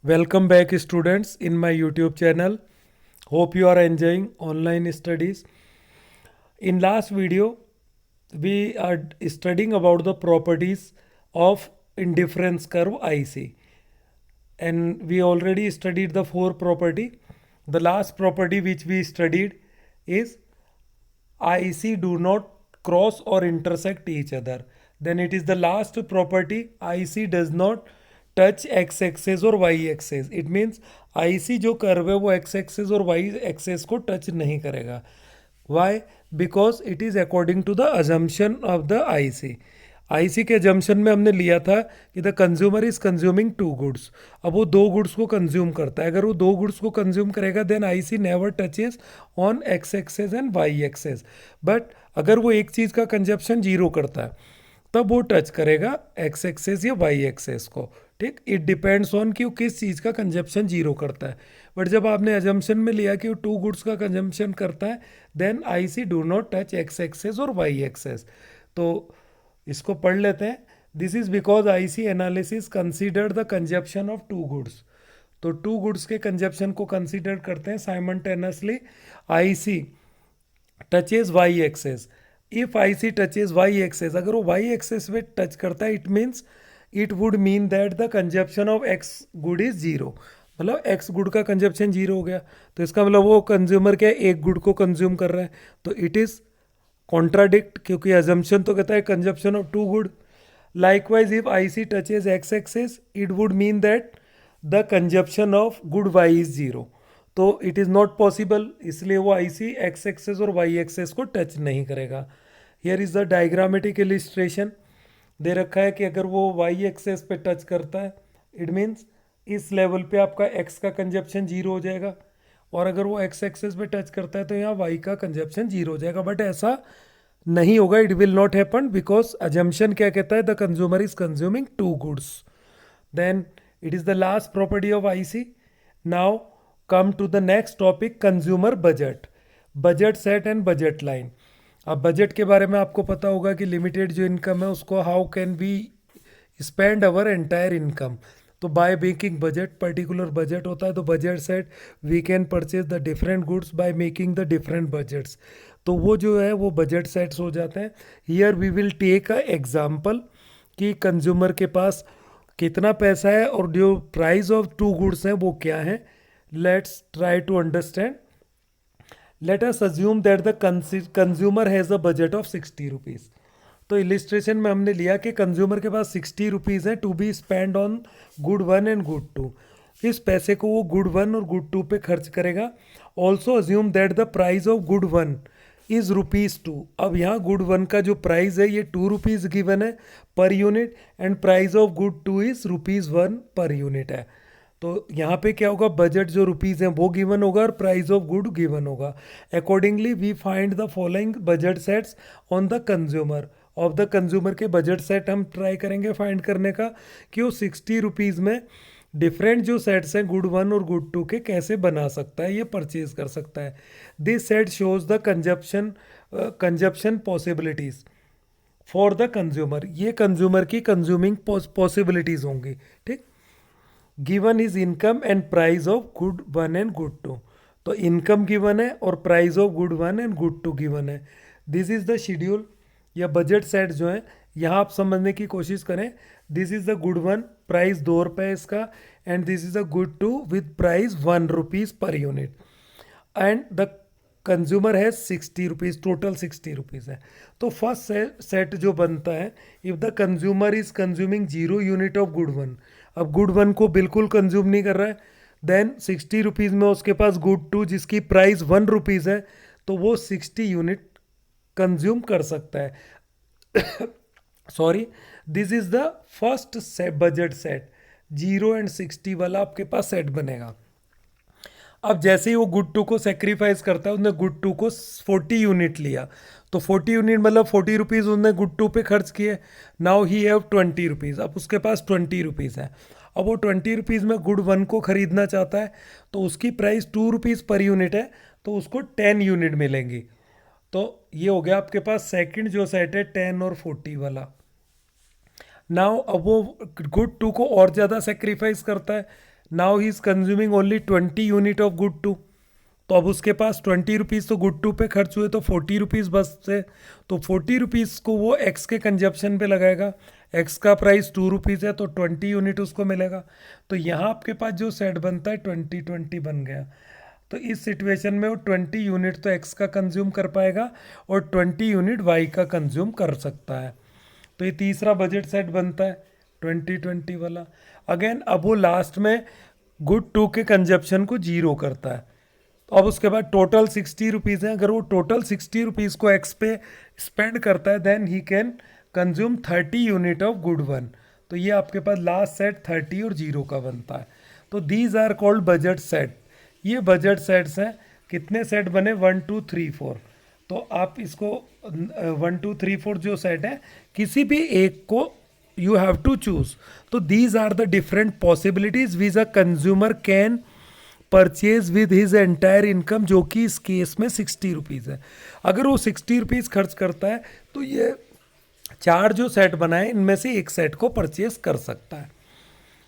Welcome back, students, in my YouTube channel. Hope you are enjoying online studies. In last video, we are studying about the properties of indifference curve IC, and we already studied the four property. The last property which we studied is IC do not cross or intersect each other. Then it is the last property, IC does not touch X axis और Y axis. It means IC जो curve है वो X axis और Y axis को touch नहीं करेगा. Why? Because it is according to the assumption of the IC के assumption में हमने लिया था कि the consumer is consuming two goods. अब वो दो गुड्स को कंज्यूम करता है. अगर वो दो गुड्स को कंज्यूम करेगा then IC never touches on X axis and Y axis. But अगर वो एक चीज़ का कंजप्शन जीरो करता है तब वो टच करेगा एक्स एक्सेस या वाई एक्सेस को. ठीक, इट डिपेंड्स ऑन कि वो किस चीज़ का कंजप्शन जीरो करता है. बट जब आपने अजम्पशन में लिया कि वो टू गुड्स का कंजम्पशन करता है then IC do not touch X axis और वाई एक्सेस. तो इसको पढ़ लेते हैं. This is because IC analysis consider the consumption of two goods. तो टू गुड्स के कंजप्शन को कंसिडर करते हैं simultaneously. IC touches Y axis. If IC touches Y axis, अगर वो वाई एक्सेस पे टच करता है it means it would mean that the consumption of X good is zero. मतलब एक्स गुड का कंजप्शन जीरो हो गया तो इसका मतलब वो कंज्यूमर क्या है, एक गुड को कंज्यूम कर रहा है. तो इट इज़ कॉन्ट्राडिक्ट, क्योंकि अजम्पशन तो कहता है consumption of two good. Likewise if IC touches X axis it would mean that the consumption of good Y is zero. तो इट इज़ नॉट पॉसिबल, इसलिए वो IC एक्स एक्सेस और Y axis को touch नहीं करेगा. Here is the diagrammatic illustration. दे रखा है कि अगर वो वाई एक्सेस पे टच करता है इट मीन्स इस लेवल पे आपका एक्स का कंजप्शन जीरो हो जाएगा, और अगर वो एक्स एक्सेस पे टच करता है तो यहाँ वाई का कंजप्शन जीरो हो जाएगा. बट ऐसा नहीं होगा, it will not happen because assumption क्या कहता है, the consumer is consuming two goods. Then it is the last property of IC. Now come to the next topic, consumer budget. Budget set and budget line. अब budget के बारे में आपको पता होगा कि लिमिटेड जो इनकम है उसको how can we spend our entire income. तो by making budget, particular budget होता है. तो budget set we can purchase the different goods by making the different budgets. तो वो जो है वो बजट सेट्स हो जाते हैं. Here we will take a example कि कंज्यूमर के पास कितना पैसा है और जो प्राइस ऑफ टू गुड्स हैं वो क्या है. Let's try to understand. Let us assume that the consumer has a budget of 60 rupees. तो इलिस्ट्रेशन में हमने लिया कि कंज्यूमर के पास 60 रुपीज़ है to be spend on good one and good two. इस पैसे को वो गुड वन और गुड टू पे खर्च करेगा. Also assume that the price of good one is ₹2. अब यहाँ गुड वन का जो प्राइस है ये ₹2 गिवन है per unit, and price of good two is ₹1 per unit है. तो यहाँ पे क्या होगा, बजट जो रुपीज़ हैं वो गिवन होगा और प्राइस ऑफ गुड गिवन होगा. Accordingly we find the following budget sets on the consumer. Of the consumer के बजट सेट हम ट्राई करेंगे फाइंड करने का कि वो 60 रुपीज़ में डिफरेंट जो सेट्स हैं गुड वन और गुड टू के कैसे बना सकता है, ये परचेज कर सकता है. This set shows the consumption possibilities for the consumer. ये कंज्यूमर की कंज्यूमिंग पॉसिबिलिटीज़ होंगी. ठीक, given is income and price of good one and good two. तो इनकम गिवन है और price of good one and good two given है. This is the schedule या budget set जो है यहाँ आप समझने की कोशिश करें. This is the good one, price ₹2 इसका, and this is the good two with price ₹1 per unit, and the consumer है 60 रुपीज़, टोटल 60 रुपीज़ है. तो फर्स्ट सेट जो बनता है, if the consumer is consuming 0 unit of good one. अब good one को बिल्कुल कंज्यूम नहीं कर रहा है, देन 60 रुपीज़ में उसके पास गुड टू जिसकी प्राइस ₹1 है तो वो 60 यूनिट कंज्यूम कर सकता है. Sorry, this is the first budget set. 0 and 60 वाला आपके पास सेट बनेगा. अब जैसे ही वो गुड टू को सेक्रीफाइस करता है, उसने गुड टू को 40 यूनिट लिया, तो 40 यूनिट मतलब 40 रुपीज़ उसने गुड टू पे खर्च किए. Now he have 20 rupees. अब उसके पास 20 रुपीज़ है. अब वो 20 रुपीज़ में गुड वन को ख़रीदना चाहता है तो उसकी प्राइस ₹2 पर यूनिट है, तो उसको 10 यूनिट मिलेंगी. तो ये हो गया आपके पास सेकंड जो सेट है 10 और 40 वाला. नाउ अब वो गुड टू को और ज़्यादा सेक्रीफाइस करता है, now he is consuming only 20 unit of good two. तो अब उसके पास 20 रुपीज़ तो गुड टू पे खर्च हुए, तो 40 रुपीज़ बस से, तो 40 रुपीज़ को वो एक्स के कंजप्शन पे लगाएगा। एक्स का प्राइस 2 रुपीज़ है, तो 20 यूनिट उसको मिलेगा। तो यहाँ आपके पास जो सेट बनता है 20-20 बन गया। तो इस सिचुएशन में वो 20 यूनिट तो एक्स का कंज्यूम कर पाएगा और 20 यूनिट वाई का कंज्यूम कर सकता है। तो ये तीसरा बजट सेट बनता है 20-20 वाला। अगेन अब वो लास्ट में गुड टू के कंजप्शन को जीरो करता है। तो अब उसके बाद टोटल 60 रुपीज़ है, अगर वो टोटल 60 रुपीज़ को एक्स पे स्पेंड करता है then he can consume 30 unit of good one. तो ये आपके पास लास्ट सेट 30 और जीरो का बनता है। तो these are called budget set. ये बजट सेट्स हैं। कितने सेट बने? 1 2 3 4। तो आप इसको 1 2 3 4 जो सेट है किसी भी एक को यू हैव टू चूज। तो these are the different possibilities which a consumer can purchase with his entire income, जो कि इस केस में 60 रुपीज़ है। अगर वो 60 रुपीज़ खर्च करता है तो ये चार जो सेट बनाए इनमें से एक सेट को परचेज कर सकता है।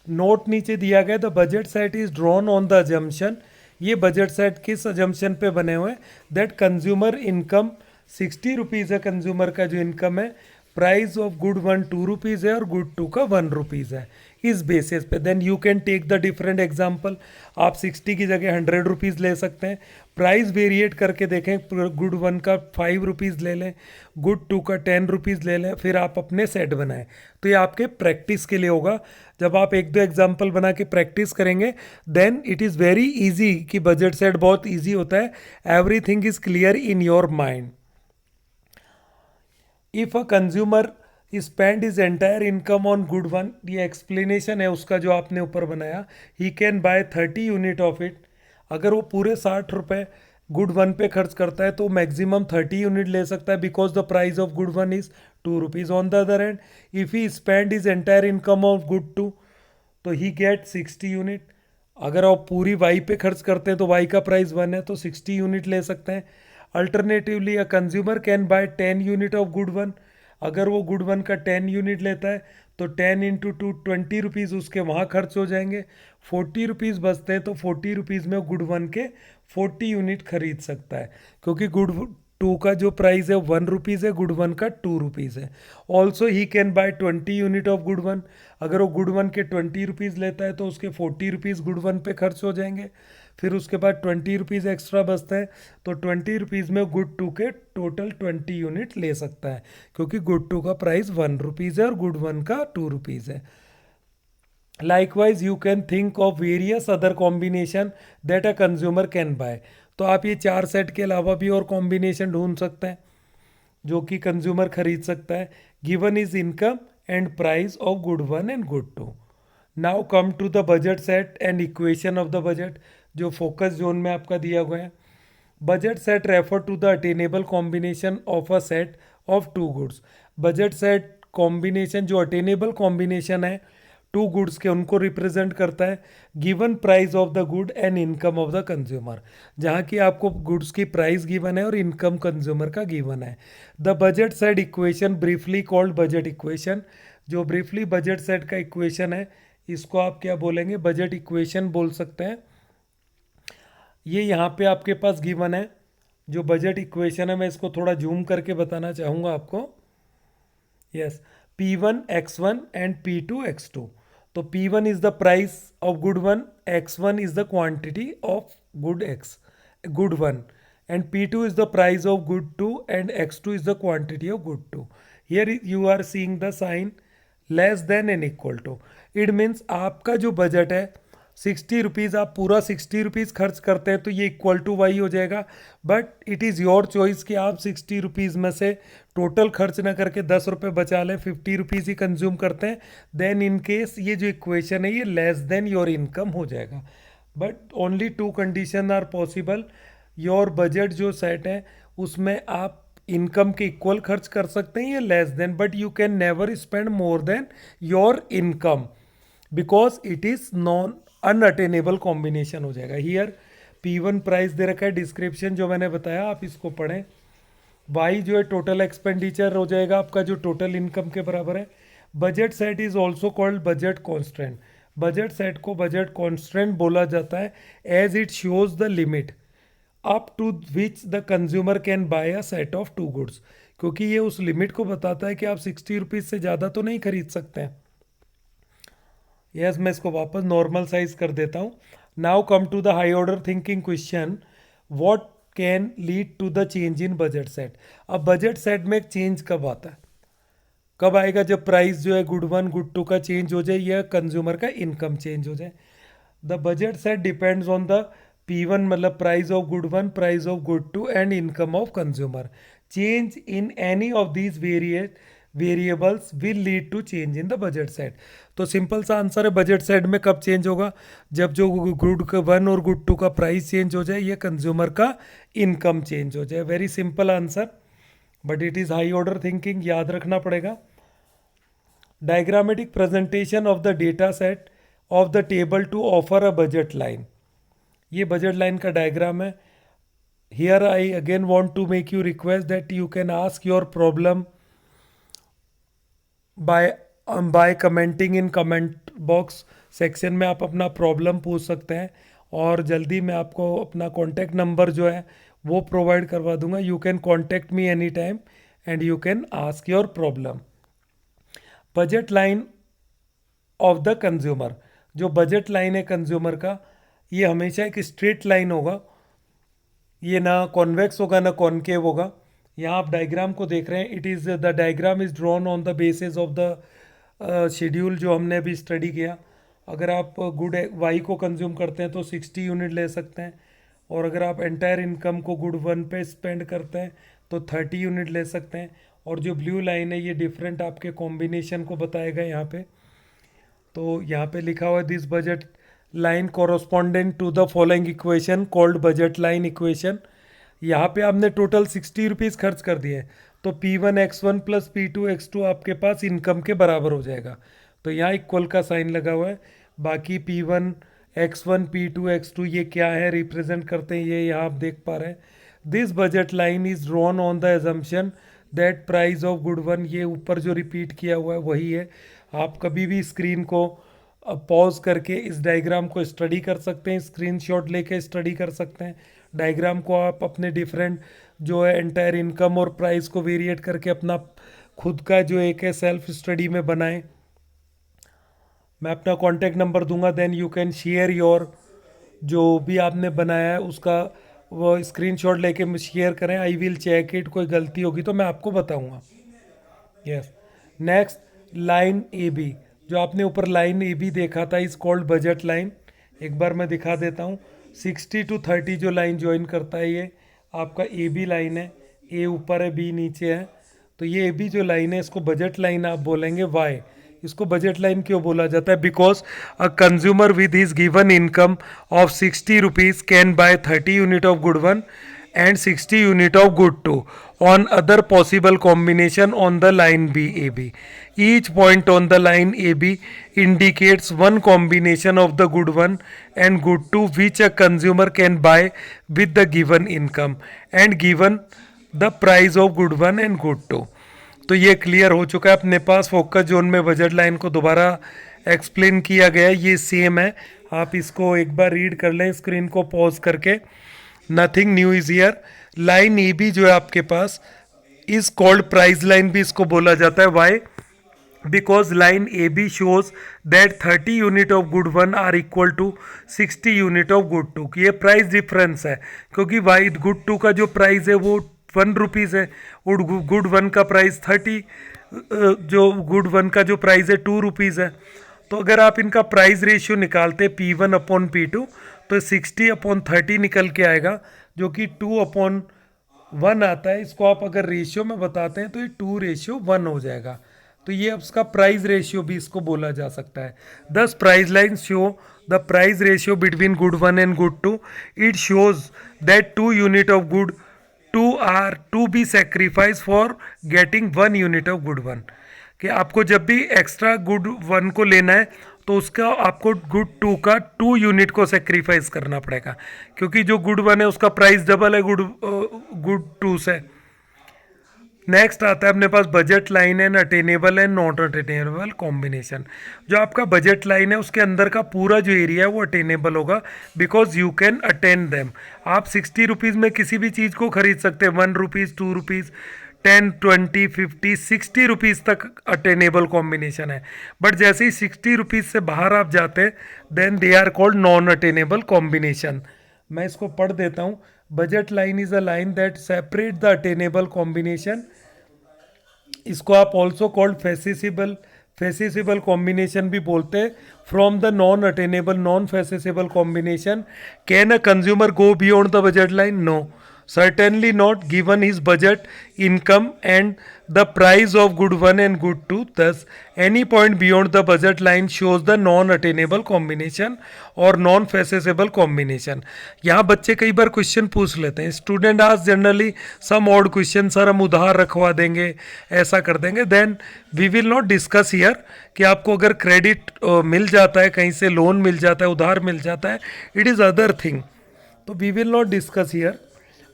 नोट नीचे दिया गया, the budget set is drawn on the assumption. ये बजट सेट किस अजम्पशन पे बने हुए हैं? दैट कंज्यूमर इनकम 60 रुपीज़ है, कंज्यूमर का जो इनकम है, price of good one 2 rupees है और गुड टू का 1 रुपीज़ है। इस बेसिस पे then you can take the different example. आप 60 की जगह 100 रुपीज़ ले सकते हैं। प्राइस वेरिएट करके देखें, गुड वन का 5 रुपीज़ ले लें, गुड टू का 10 रुपीज़ ले लें, फिर आप अपने सेट बनाएं। तो ये आपके प्रैक्टिस के लिए होगा। जब आप एक दो एग्जाम्पल बना के प्रैक्टिस करेंगे then it is very easy कि बजट सेट बहुत ईजी होता है। Everything is clear in your mind. If a consumer spend is entire income on good one, ये एक्सप्लेनेशन है उसका जो आपने ऊपर बनाया, he can buy 30 unit of it. अगर वो पूरे 60 रुपये गुड वन पे खर्च करता है तो मैक्सिमम 30 यूनिट ले सकता है, because the price of good one is 2 rupees. On the other end if he spend is entire income of good two, तो ही गेट 60 यूनिट। अगर आप पूरी वाई पे खर्च करते हैं तो वाई का प्राइस 1 है तो 60 यूनिट ले सकते हैं। Alternatively a consumer can bye 10 unit of good one. अगर वो गुड वन का 10 यूनिट लेता है तो 10 इंटू 2 20 रुपीज़ उसके वहाँ खर्च हो जाएंगे, 40 रुपीज़ बचते हैं। तो 40 रुपीज़ में गुड वन के 40 यूनिट खरीद सकता है, क्योंकि गुड टू का जो प्राइस है 1 रुपीज़ है, गुड वन का 2 रुपीज़ है। Also he can bye 20 unit of good one. अगर वो गुड वन के 20 रुपीज़ लेता है तो उसके 40 रुपीज़ गुड वन पे खर्च हो जाएंगे, फिर उसके बाद 20 रुपीज़ एक्स्ट्रा बचता है। तो 20 रुपीज़ में गुड टू के टोटल 20 यूनिट ले सकता है, क्योंकि गुड टू का प्राइस 1 रुपीज़ है और गुड वन का 2 रुपीज़ है। Likewise you can think of various other combination that a consumer can bye. तो आप ये चार सेट के अलावा भी और कॉम्बिनेशन ढूंढ सकते हैं जो कि कंज्यूमर खरीद सकता है। Given is income and price of good one and good two. Now come to the budget set and equation of the budget, जो फोकस जोन में आपका दिया हुआ है। Budget set refer to the attainable combination of a set of two goods. Budget set combination जो attainable combination है two goods के, उनको रिप्रेजेंट करता है। Given price of the good and income of the consumer, जहाँ की आपको goods की प्राइस गिवन है और इनकम कंज्यूमर का गिवन है। The budget set equation briefly called budget equation. जो ब्रीफली बजट सेट का इक्वेशन है इसको आप क्या बोलेंगे? बजट इक्वेशन बोल सकते हैं। ये यहाँ पे आपके पास गिवन है जो बजट इक्वेशन है, मैं इसको थोड़ा जूम करके बताना चाहूँगा आपको। Yes, P1 X1 and P2 X2। तो P1 is the price of good one, X1 is the quantity of good one, and P2 is the price of good two and X2 is the quantity of good two. Here you are seeing the sign less than and equal to. It means आपका जो budget है 60 rupees, आप पूरा 60 rupees खर्च करते हैं तो ये इक्वल टू वाई हो जाएगा। But it is your choice कि आप 60 रुपीज़ में से टोटल खर्च ना करके 10 रुपये बचा लें, 50 रुपीज़ ही कंज्यूम करते हैं। देन इन केस ये जो इक्वेशन है ये लेस देन योर इनकम हो जाएगा। But only 2 condition are possible. Your budget जो सेट है उसमें आप इनकम के इक्वल खर्च कर सकते हैं, ये less than, but you can never spend more than your income because it is non unattainable combination हो जाएगा। हियर P1 प्राइस दे रखा है, डिस्क्रिप्शन जो मैंने बताया आप इसको पढ़ें। Y जो है टोटल एक्सपेंडिचर हो जाएगा आपका जो टोटल इनकम के बराबर है। Budget set is also called budget constant. Budget set को बजट कॉन्स्टेंट बोला जाता है as it shows the limit up to which the consumer can buy a set of two goods, क्योंकि ये उस लिमिट को बताता है कि आप 60 रुपीज़ से ज़्यादा तो नहीं खरीद सकते हैं। यस, मैं इसको वापस नॉर्मल साइज कर देता हूँ। Now come to the high order thinking question, what can lead to the change in budget set. अब बजट सेट में एक चेंज कब आता है, कब आएगा? जब प्राइस जो है गुड 1 गुड 2 का चेंज हो जाए या कंज्यूमर का इनकम चेंज हो जाए। The budget set depends on the P1 मतलब price of good 1, price of good 2 and income of consumer. Change in any of these variables will lead to change in the budget set. तो simple सा answer है, budget set में कब change होगा? जब जो good 1 और गुड 2 का प्राइस चेंज हो जाए या कंज्यूमर का इनकम चेंज हो जाए। Very simple answer, but it is high order thinking, याद रखना पड़ेगा। Diagrammatic presentation of the data set of the table to offer a budget line. ये बजट लाइन का डायग्राम है। Here I again want to make you request that you can ask your problem by commenting in comment box section में। आप अपना problem पूछ सकते हैं और जल्दी मैं आपको अपना कॉन्टैक्ट नंबर जो है वो प्रोवाइड करवा दूंगा। You can contact me any time and you can ask your problem. Budget line of the consumer, जो बजट लाइन है कंज्यूमर का, ये हमेशा एक स्ट्रेट लाइन होगा, ये ना कॉन्वेक्स होगा ना कॉनकेव होगा। यहाँ आप डायग्राम को देख रहे हैं, it is the diagram is drawn on the basis of the schedule जो हमने अभी स्टडी किया। अगर आप गुड वाई को कंज्यूम करते हैं तो 60 यूनिट ले सकते हैं, और अगर आप एंटायर इनकम को गुड 1 पे स्पेंड करते हैं तो 30 यूनिट ले सकते हैं। और जो ब्लू लाइन है ये डिफरेंट आपके कॉम्बिनेशन को बताएगा यहाँ पे। तो यहाँ पे लिखा हुआ है this budget line correspondent to the following equation called budget line equation. यहाँ पे आपने टोटल 60 रुपीज़ खर्च कर दिए, तो P1 X1 plus P2 X2 आपके पास इनकम के बराबर हो जाएगा। तो यहाँ इक्वल का साइन लगा हुआ है। बाकी P1 X1 P2 X2 ये क्या है, रिप्रेजेंट करते हैं, ये यहाँ आप देख पा रहे हैं। This budget line is drawn on the assumption that price of good 1, ये ऊपर जो रिपीट किया हुआ है वही है। आप कभी भी स्क्रीन को पॉज करके इस डायग्राम को स्टडी कर सकते हैं, स्क्रीनशॉट लेके स्टडी कर सकते हैं। डायग्राम को आप अपने डिफरेंट जो है एंटायर इनकम और प्राइस को वेरिएट करके अपना खुद का जो एक है सेल्फ स्टडी में बनाएं। मैं अपना कॉन्टैक्ट नंबर दूंगा, then you can share your जो भी आपने बनाया है उसका वो स्क्रीनशॉट लेके शेयर करें। आई विल चेक इट, कोई गलती होगी तो मैं आपको बताऊंगा। Yes, next line A B, जो आपने ऊपर लाइन ए बी देखा था इज कॉल्ड बजट लाइन। एक बार मैं दिखा देता हूँ। 60 to 30 जो लाइन ज्वाइन करता है ये आपका ए बी लाइन है। ए ऊपर है, बी नीचे है, तो ये ए बी जो लाइन है इसको बजट लाइन आप बोलेंगे। वाई इसको बजट लाइन क्यों बोला जाता है? Because a consumer with his given income of 60 rupees can buy 30 unit of good 1 and 60 unit of good 2 on other possible combination on the line BAB. Each point on the line AB indicates one combination of the good 1 and good 2 which a consumer can buy with the given income and given the price of good 1 and good 2. तो ये clear हो चुका है अपने पास। Focus zone में budget line को दोबारा explain किया गया है, ये सेम है। आप इसको एक बार रीड कर लें स्क्रीन को पॉज करके। Nothing new is here. Line A B जो है आपके पास इज कॉल्ड प्राइस लाइन भी इसको बोला जाता है। Why? Because line A B shows that 30 unit of good 1 are equal to 60 unit of good 2। ये प्राइस डिफरेंस है, क्योंकि वाई गुड 2 का जो प्राइस है वो 1 रुपीज़ है और गुड 1 का प्राइस 30, जो गुड 1 का जो प्राइस है 2 रुपीज़ है। तो अगर आप इनका प्राइस रेशियो निकालते P1 अपॉन P2 तो 60 अपॉन 30 निकल के आएगा, जो कि 2 अपॉन 1 आता है। इसको आप अगर रेशियो में बताते हैं तो ये 2:1 हो जाएगा। तो ये उसका प्राइस रेशियो भी इसको बोला जा सकता है। This price line show the price ratio between good 1 and good 2। It shows that 2 unit of good 2 are to be sacrifice for getting 1 unit of good 1। कि आपको जब भी एक्स्ट्रा गुड 1 को लेना है तो उसका आपको गुड 2 का 2 यूनिट को सेक्रीफाइस करना पड़ेगा, क्योंकि जो गुड 1 है उसका प्राइस डबल है गुड 2 से। नेक्स्ट आता है अपने पास budget line and attainable and not attainable combination. जो आपका बजट लाइन है उसके अंदर का पूरा जो एरिया है वो अटेनेबल होगा, because you can attain them. आप 60 रुपीज़ में किसी भी चीज़ को खरीद सकते हैं, 1 रुपीज़, 2 रुपीज़, 10, 20, 50, 60 रुपीज़ तक अटेनेबल कॉम्बिनेशन है। बट जैसे ही 60 रुपीज़ से बाहर आप जाते हैं then they are called non attainable combination. मैं इसको पढ़ देता हूँ। Budget line is a line that separate the attainable combination. इसको आप ऑल्सो कॉल्ड फेसिसिबल कॉम्बिनेशन भी बोलते हैं। From the non attainable non feasible combination, can a consumer go beyond the budget line? No, certainly not, given his budget income and the price of good 1 and good 2. Thus any point beyond the budget line shows the non attainable combination or non feasible combination. यहाँ बच्चे कई बार question पूछ लेते हैं, student आज generally some odd question, sir हम उधार रखवा देंगे, ऐसा कर देंगे। Then we will not discuss here कि आपको अगर क्रेडिट मिल जाता है, कहीं से लोन मिल जाता है, उधार मिल जाता है, इट इज़ अदर थिंग, तो we will not discuss here.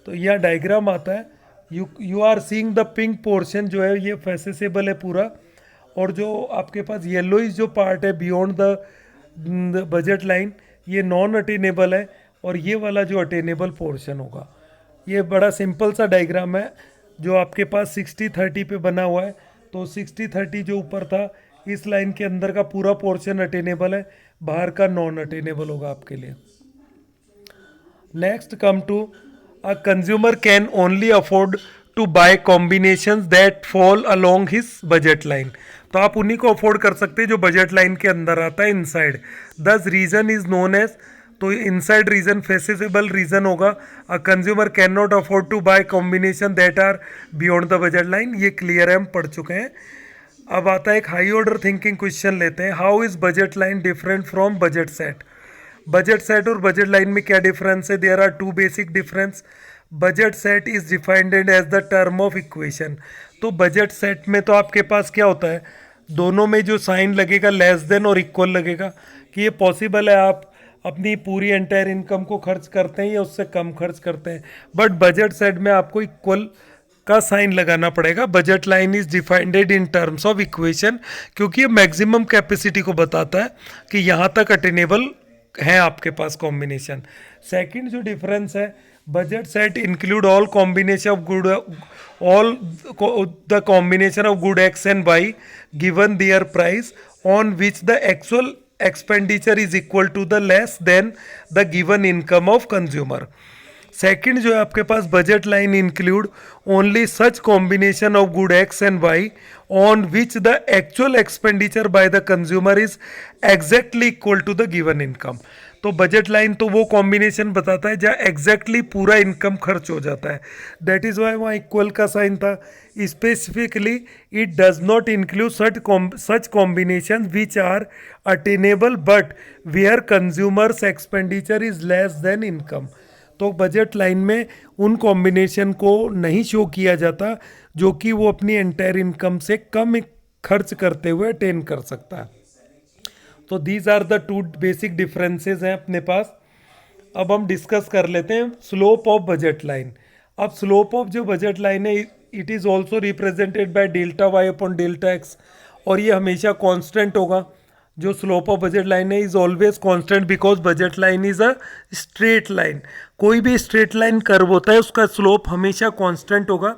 तो यह डायग्राम आता है, you are seeing the pink portion जो है ये फेसिसेबल है पूरा, और जो आपके पास येलोइश जो पार्ट है बियॉन्ड द बजट लाइन ये नॉन अटेनेबल है, और ये वाला जो अटेनेबल पोर्शन होगा। ये बड़ा सिंपल सा डायग्राम है जो आपके पास 60-30 पे बना हुआ है। तो 60-30 जो ऊपर था, इस लाइन के अंदर का पूरा पोर्शन अटेनेबल है, बाहर का नॉन अटेनेबल होगा आपके लिए। Next come to a consumer can only afford to buy combinations that fall along his budget line। तो आप उन्हीं को अफोर्ड कर सकते हैं जो बजट लाइन के अंदर आता है, inside. This region is known as, तो इनसाइड रीजन फेसिसेबल रीजन होगा। A consumer can not afford to buy combination that are beyond the budget line, ये क्लियर है, हम पढ़ चुके हैं। अब आता है एक हाई ऑर्डर थिंकिंग क्वेश्चन लेते हैं। How is budget line different from budget set? Budget set और बजट लाइन में क्या डिफरेंस है? There are two basic difference. Budget set is defined as the term of equation. तो budget set में तो आपके पास क्या होता है, दोनों में जो साइन लगेगा लेस देन और इक्वल लगेगा, कि ये पॉसिबल है आप अपनी पूरी एंटायर इनकम को खर्च करते हैं या उससे कम खर्च करते हैं। बट बजट सेट में आपको इक्वल का साइन लगाना पड़ेगा। Budget line is defined in terms of equation, क्योंकि ये मैक्सिमम कैपेसिटी को बताता है कि यहाँ तक अटेनेबल है आपके पास कॉम्बिनेशन। सेकंड जो डिफरेंस है, budget set include all combination of good, all the combination of good X and Y given their price on which the actual expenditure is equal to the less than the given income of consumer. Second जो है आपके पास, budget line include only such combination of good X and Y on which the actual expenditure by the consumer is exactly equal to the given income. तो budget line तो वो combination बताता है जहाँ एग्जैक्टली पूरा इनकम खर्च हो जाता है, दैट इज वाई वहाँ इक्वल का साइन था। Specifically it does not include such combination which are attainable but where consumers expenditure is less than income. तो बजट लाइन में उन कॉम्बिनेशन को नहीं शो किया जाता जो कि वो अपनी एंटायर इनकम से कम खर्च करते हुए अटेन कर सकता है। तो these are the two basic differences हैं अपने पास। अब हम डिस्कस कर लेते हैं स्लोप ऑफ बजट लाइन। अब स्लोप ऑफ जो बजट लाइन है, it is also represented by delta Y upon delta X, और ये हमेशा कांस्टेंट होगा। जो स्लोप ऑफ बजट लाइन है is always constant because budget line is a straight line. कोई भी स्ट्रेट लाइन कर्व होता है उसका स्लोप हमेशा कांस्टेंट होगा।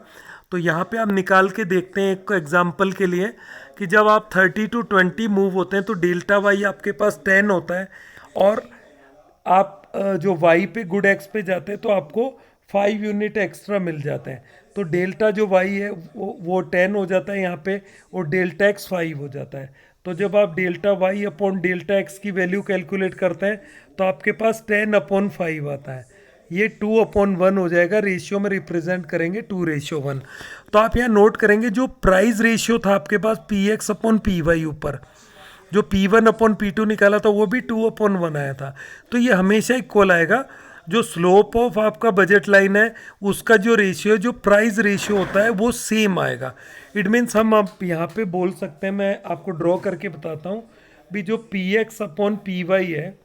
तो यहाँ पे आप निकाल के देखते हैं एक एग्जांपल के लिए कि जब आप 30 to 20 मूव होते हैं तो डेल्टा वाई आपके पास 10 होता है, और आप जो वाई पे गुड एक्स पे जाते हैं तो आपको 5 यूनिट एक्स्ट्रा मिल जाते हैं। तो डेल्टा जो वाई है वो 10 हो जाता है यहाँ पे, और डेल्टा एक्स 5 हो जाता है। तो जब आप delta Y upon delta X की वैल्यू कैलकुलेट करते हैं तो आपके पास 10/5 आता है। ये 2/1 हो जाएगा, रेशियो में रिप्रेजेंट करेंगे 2:1। तो आप यहाँ नोट करेंगे जो प्राइस रेशियो था आपके पास PX/PY ऊपर, जो P1/P2 निकाला था वो भी 2/1 आया था। तो ये हमेशा इक्वल आएगा। जो स्लोप ऑफ आपका बजट लाइन है उसका जो रेशियो, जो प्राइस रेशियो होता है वो सेम आएगा। इट मीन्स हम आप यहाँ पे बोल सकते हैं, मैं आपको ड्रॉ करके बताता हूँ भी, जो PX/PY है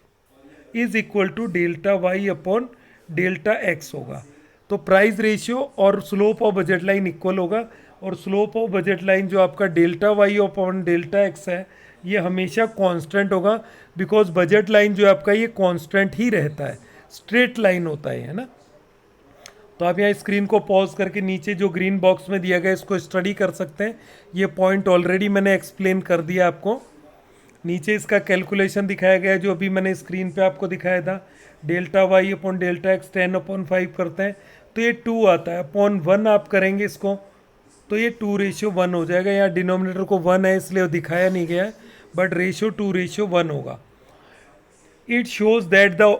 is equal to delta Y upon delta X होगा। तो प्राइस रेशियो और slope of budget line equal होगा। और स्लोप ऑफ बजट लाइन जो आपका delta Y upon delta X है ये हमेशा कांस्टेंट होगा, बिकॉज बजट लाइन जो आपका ये कांस्टेंट ही रहता है, स्ट्रेट लाइन होता है ना। तो आप यहाँ स्क्रीन को पॉज करके नीचे जो ग्रीन बॉक्स में दिया गया इसको स्टडी कर सकते हैं। ये पॉइंट ऑलरेडी मैंने एक्सप्लेन कर दिया आपको। नीचे इसका कैलकुलेशन दिखाया गया है जो अभी मैंने स्क्रीन पे आपको दिखाया था। Delta Y upon delta X 10/5 करते हैं तो ये 2 आता है, अपॉन 1 आप करेंगे इसको तो ये 2:1 हो जाएगा। यहाँ डिनोमिनेटर को 1 है इसलिए दिखाया नहीं गया है, बट रेशियो 2:1 होगा। It shows that the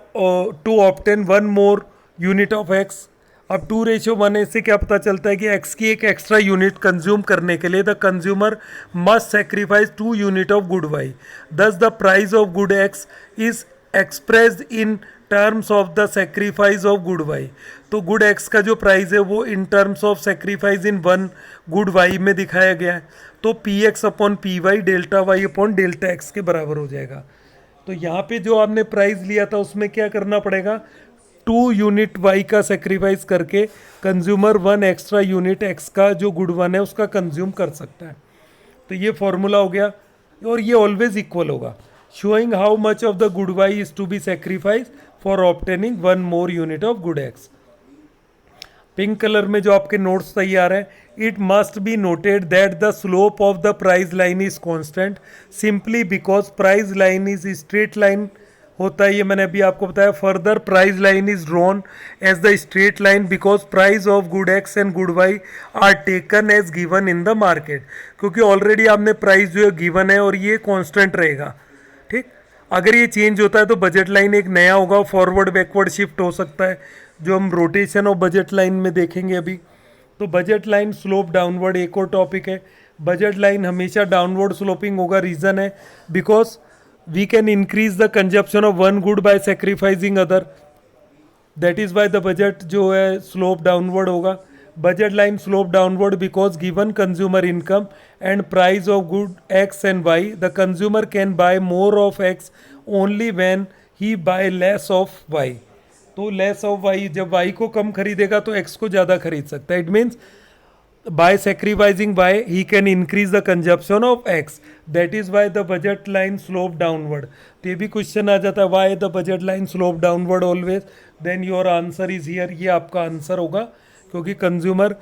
two obtain 1 more unit of x. अब 2:1 है, इससे क्या पता चलता है कि x की एक एक्स्ट्रा यूनिट कंज्यूम करने के लिए the consumer must sacrifice 2 unit of good y। दस the price of good x is expressed in terms of the sacrifice of good y। तो गुड x का जो प्राइस है वो in terms of sacrifice in 1 good y में दिखाया गया है। तो px upon py delta y upon delta x के बराबर हो जाएगा। तो यहाँ पे जो आपने प्राइस लिया था उसमें क्या करना पड़ेगा, 2 यूनिट y का सेक्रीफाइस करके कंज्यूमर 1 एक्स्ट्रा यूनिट x का जो गुड 1 है उसका कंज्यूम कर सकता है। तो ये फॉर्मूला हो गया और ये ऑलवेज इक्वल होगा, showing how much of the good y is to be sacrifice for obtaining 1 more unit of good x। Pink colour में जो आपके नोट्स तैयार है, it must be noted that the slope of the price line is constant simply because price line is straight line होता है। ये मैंने अभी आपको बताया। Further price line is drawn as the straight line because price of good X and good Y are taken as given in the market, क्योंकि already आपने price जो है गिवन है और ये कांस्टेंट रहेगा। ठीक, अगर ये चेंज होता है तो बजट लाइन एक नया होगा, फॉरवर्ड बैकवर्ड शिफ्ट हो सकता है, जो हम रोटेशन ऑफ बजट लाइन में देखेंगे अभी। तो बजट लाइन स्लोप डाउनवर्ड एक और टॉपिक है। बजट लाइन हमेशा डाउनवर्ड स्लोपिंग होगा। रीज़न है because we can increase the consumption of one good by sacrificing other, that is why the budget जो है slope downward होगा। budget line slope downward because given consumer income and price of good x and y the consumer can buy more of x only when he buy less of y। तो less of y, जब y को कम खरीदेगा तो x को ज़्यादा खरीद सकता है। it means by sacrificing y he can increase the consumption of x, that is why the budget line slope downward। तो ये भी क्वेश्चन आ जाता है, why the budget line slope downward always, then your answer is here। ये आपका answer होगा क्योंकि consumer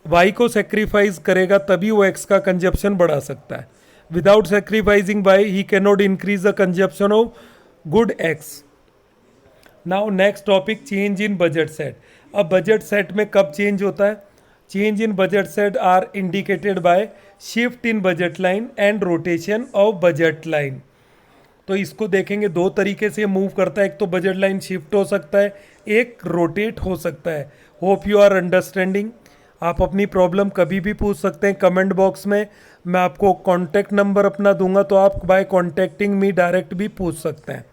y को सेक्रीफाइस करेगा तभी वो x का कंजप्शन बढ़ा सकता है। Without sacrificing y he cannot increase the consumption of good x। Now next topic, change in budget set. अब बजट सेट में कब चेंज होता है? Change in budget set are indicated by shift in budget line and rotation of budget line. तो इसको देखेंगे दो तरीके से मूव करता है, एक तो बजट लाइन शिफ्ट हो सकता है, एक रोटेट हो सकता है। Hope you are understanding. आप अपनी प्रॉब्लम कभी भी पूछ सकते हैं कमेंट बॉक्स में। मैं आपको कॉन्टैक्ट नंबर अपना दूंगा तो आप बाय कॉन्टैक्टिंग मी डायरेक्ट भी पूछ सकते हैं।